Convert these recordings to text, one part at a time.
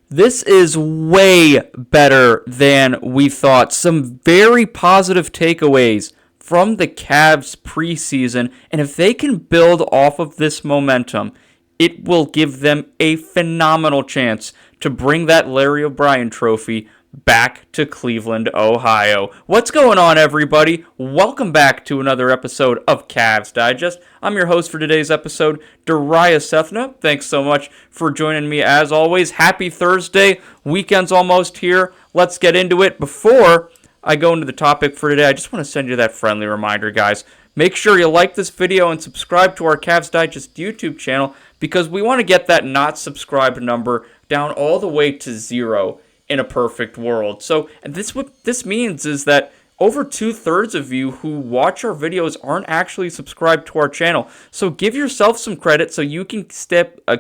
This is way better than we thought. Some very positive takeaways from the Cavs preseason, and if they can build off of this momentum, it will give them a phenomenal chance to bring that Larry O'Brien trophy back to Cleveland, Ohio. What's going on, everybody? Welcome back to another episode of Cavs Digest. I'm your host for today's episode, Darayus Sethna. Thanks so much for joining me as always. Happy Thursday. Weekend's almost here. Let's get into it. Before I go into the topic for today, I just want to send you that friendly reminder, guys. Make sure you like this video and subscribe to our Cavs Digest YouTube channel because we want to get that not subscribed number down all the way to 0 in a perfect world. So, and what this means is that over 2/3 of you who watch our videos aren't actually subscribed to our channel. So give yourself some credit so you can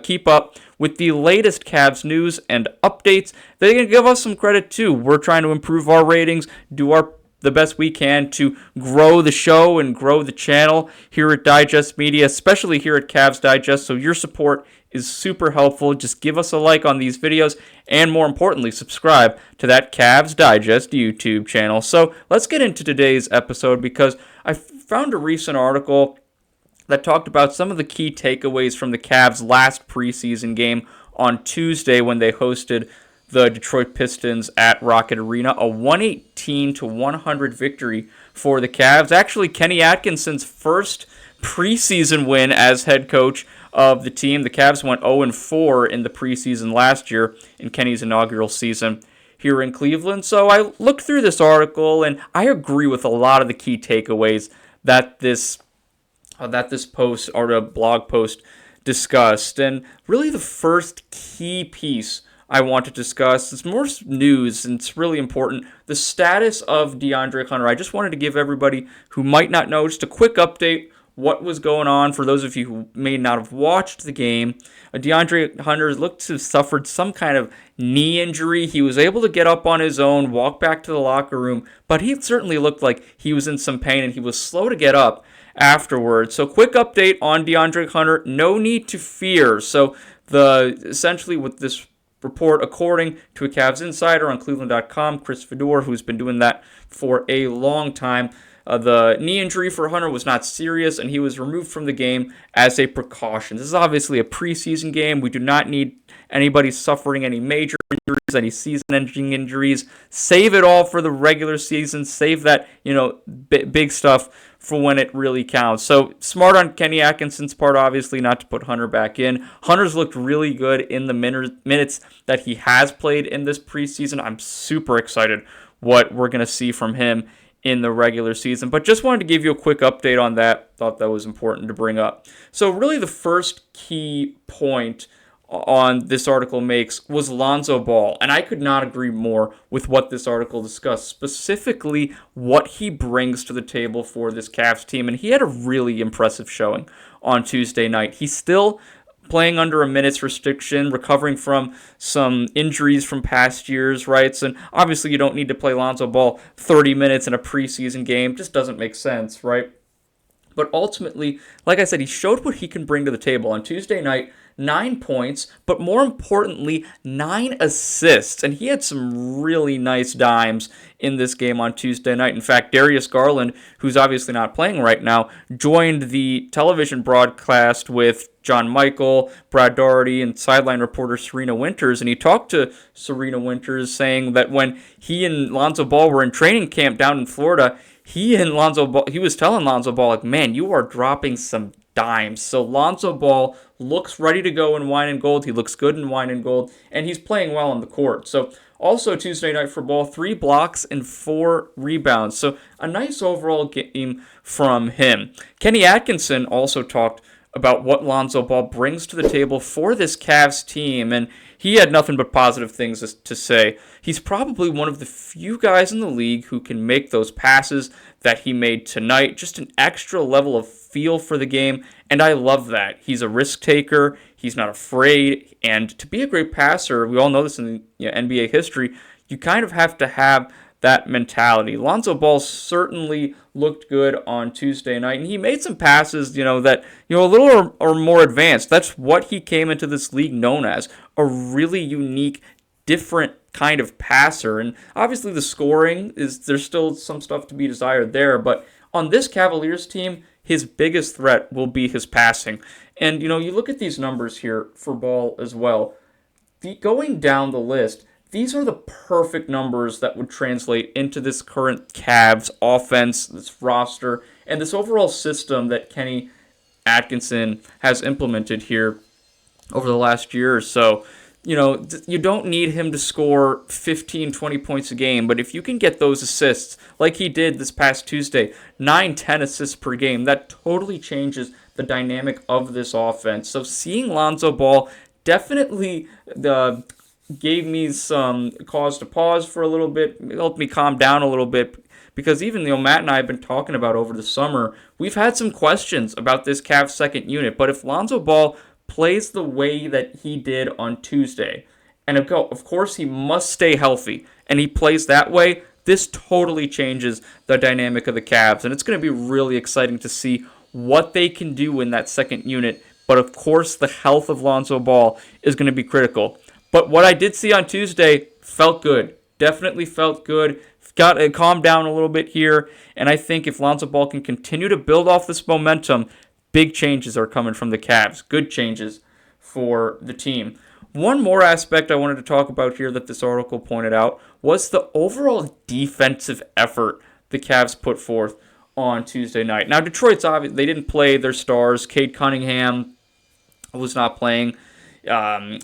keep up with the latest Cavs news and updates. They can give us some credit too. We're trying to improve our ratings, do the best we can to grow the show and grow the channel here at Digest Media, especially here at Cavs Digest. So your support is super helpful. Just give us a like on these videos and, more importantly, subscribe to that Cavs Digest YouTube channel. So let's get into today's episode because I found a recent article that talked about some of the key takeaways from the Cavs' last preseason game on Tuesday when they hosted the Detroit Pistons at Rocket Arena, a 118-100 victory for the Cavs. Actually, Kenny Atkinson's first preseason win as head coach of the team. The Cavs went 0-4 in the preseason last year in Kenny's inaugural season here in Cleveland. So I looked through this article, and I agree with a lot of the key takeaways that this post or a blog post discussed. And really the first key piece I want to discuss. It's more news, and it's really important. The status of DeAndre Hunter. I just wanted to give everybody who might not know just a quick update what was going on for those of you who may not have watched the game. DeAndre Hunter looked to have suffered some kind of knee injury. He was able to get up on his own, walk back to the locker room, but he certainly looked like he was in some pain, and he was slow to get up afterwards. So quick update on DeAndre Hunter. No need to fear. So essentially with this report, according to a Cavs insider on Cleveland.com, Chris Fedor, who's been doing that for a long time, the knee injury for Hunter was not serious, and he was removed from the game as a precaution. This is obviously a preseason game. We do not need anybody suffering any major injuries, any season-ending injuries. Save it all for the regular season. Save that, big stuff for when it really counts. So smart on Kenny Atkinson's part, obviously, not to put Hunter back in. Hunter's looked really good in the minutes that he has played in this preseason. I'm super excited what we're going to see from him in the regular season. But just wanted to give you a quick update on that. Thought that was important to bring up. So really the first key point on this article makes was Lonzo Ball. And I could not agree more with what this article discussed, specifically what he brings to the table for this Cavs team. And he had a really impressive showing on Tuesday night. He's still playing under a minutes restriction, recovering from some injuries from past years, right? And obviously you don't need to play Lonzo Ball 30 minutes in a preseason game. Just doesn't make sense, right? But ultimately, like I said, he showed what he can bring to the table. On Tuesday night, 9 points, but more importantly, 9 assists. And he had some really nice dimes in this game on Tuesday night. In fact, Darius Garland, who's obviously not playing right now, joined the television broadcast with John Michael, Brad Daugherty, and sideline reporter Serena Winters. And he talked to Serena Winters saying that when he and Lonzo Ball were in training camp down in Florida, he was telling Lonzo Ball, like, man, you are dropping some dimes. So Lonzo Ball looks ready to go in wine and gold. He looks good in wine and gold, and he's playing well on the court. So also Tuesday night for Ball, 3 blocks and 4 rebounds. So a nice overall game from him. Kenny Atkinson also talked about what Lonzo Ball brings to the table for this Cavs team, and he had nothing but positive things to say. He's probably one of the few guys in the league who can make those passes that he made tonight, just an extra level of feel for the game, and I love that. He's a risk taker, he's not afraid, and to be a great passer, we all know this in NBA history, you kind of have to have that mentality. Lonzo Ball certainly looked good on Tuesday night, and he made some passes, that, a little or more advanced. That's what he came into this league known as, a really unique different kind of passer. And obviously the scoring there's still some stuff to be desired there, but on this Cavaliers team, his biggest threat will be his passing. And you look at these numbers here for Ball as well. Going down the list, these are the perfect numbers that would translate into this current Cavs offense, this roster, and this overall system that Kenny Atkinson has implemented here over the last year or so. You don't need him to score 15, 20 points a game, but if you can get those assists like he did this past Tuesday, 9, 10 assists per game, that totally changes the dynamic of this offense. So seeing Lonzo Ball definitely gave me some cause to pause for a little bit, helped me calm down a little bit, because even Matt and I have been talking about over the summer, we've had some questions about this Cavs second unit, but if Lonzo Ball plays the way that he did on Tuesday, and of course he must stay healthy, and he plays that way, this totally changes the dynamic of the Cavs, and it's going to be really exciting to see what they can do in that second unit. But of course, the health of Lonzo Ball is going to be critical. But what I did see on Tuesday felt good. Definitely felt good. Got to calm down a little bit here. And I think if Lonzo Ball can continue to build off this momentum, big changes are coming from the Cavs. Good changes for the team. One more aspect I wanted to talk about here that this article pointed out was the overall defensive effort the Cavs put forth on Tuesday night. Now, Detroit's obvious. They didn't play their stars. Cade Cunningham was not playing. Jalen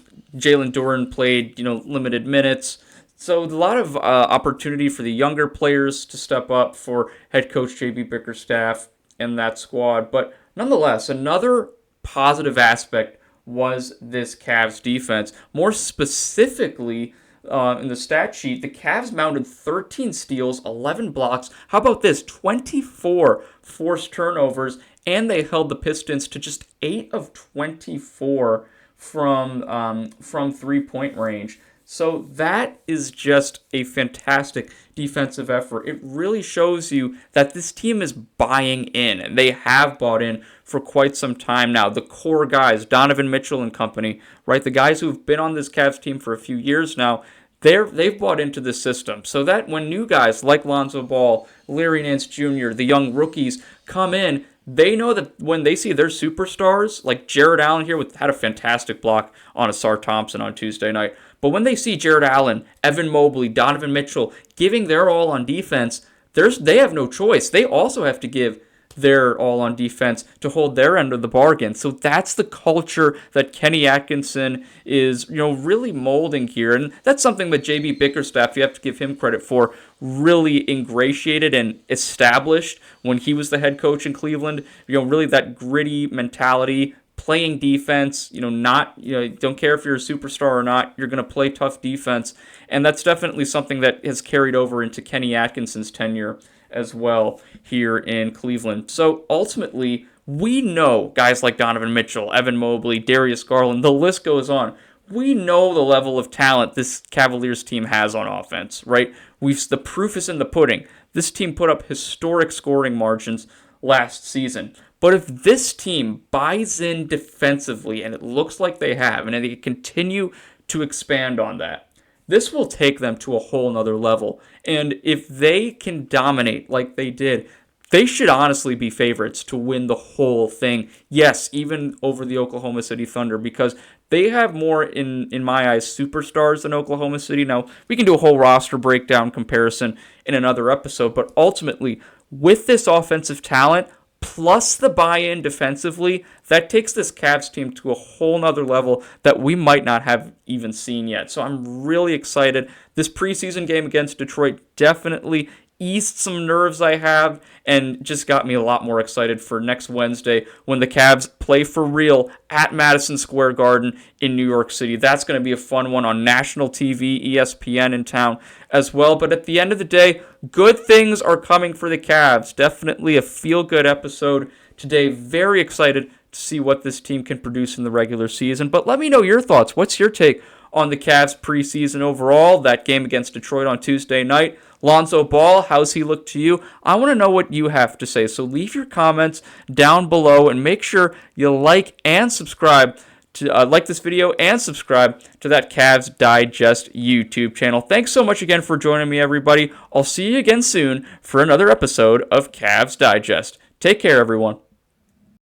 Duren played, limited minutes. So a lot of opportunity for the younger players to step up for head coach J.B. Bickerstaff and that squad. But nonetheless, another positive aspect was this Cavs defense. More specifically, in the stat sheet, the Cavs mounted 13 steals, 11 blocks. How about this? 24 forced turnovers, and they held the Pistons to just 8 of 24 from 3-point range. So that is just a fantastic defensive effort. It really shows you that this team is buying in, and they have bought in for quite some time now. The core guys, Donovan Mitchell and company, right? The guys who have been on this Cavs team for a few years now, they've bought into the system. So that when new guys like Lonzo Ball, Larry Nance Jr., the young rookies come in, they know that when they see their superstars, like Jarrett Allen here had a fantastic block on Asar Thompson on Tuesday night. But when they see Jarrett Allen, Evan Mobley, Donovan Mitchell giving their all on defense, they have no choice. They also have to give their all on defense to hold their end of the bargain. So that's the culture that Kenny Atkinson is, really molding here. And that's something that J.B. Bickerstaff, you have to give him credit for, really ingratiated and established when he was the head coach in Cleveland. Really that gritty mentality, playing defense, don't care if you're a superstar or not, you're going to play tough defense. And that's definitely something that has carried over into Kenny Atkinson's tenure as well here in Cleveland. So ultimately, we know guys like Donovan Mitchell, Evan Mobley, Darius Garland, the list goes on. We know the level of talent this Cavaliers team has on offense, right? The proof is in the pudding. This team put up historic scoring margins last season. But if this team buys in defensively, and it looks like they have, and they continue to expand on that, this will take them to a whole nother level. And if they can dominate like they did, they should honestly be favorites to win the whole thing. Yes, even over the Oklahoma City Thunder, because they have more, in my eyes, superstars than Oklahoma City. Now, we can do a whole roster breakdown comparison in another episode, but ultimately, with this offensive talent, plus the buy-in defensively, that takes this Cavs team to a whole nother level that we might not have even seen yet. So I'm really excited. This preseason game against Detroit definitely eased some nerves I have and just got me a lot more excited for next Wednesday when the Cavs play for real at Madison Square Garden in New York City. That's going to be a fun one on national TV, ESPN in town as well. But at the end of the day, good things are coming for the Cavs. Definitely a feel-good episode today. Very excited to see what this team can produce in the regular season. But let me know your thoughts. What's your take on the Cavs preseason overall? That game against Detroit on Tuesday night. Lonzo Ball, how's he look to you? I want to know what you have to say. So leave your comments down below and make sure you like and subscribe to like this video and subscribe to that Cavs Digest YouTube channel. Thanks so much again for joining me, everybody. I'll see you again soon for another episode of Cavs Digest. Take care, everyone.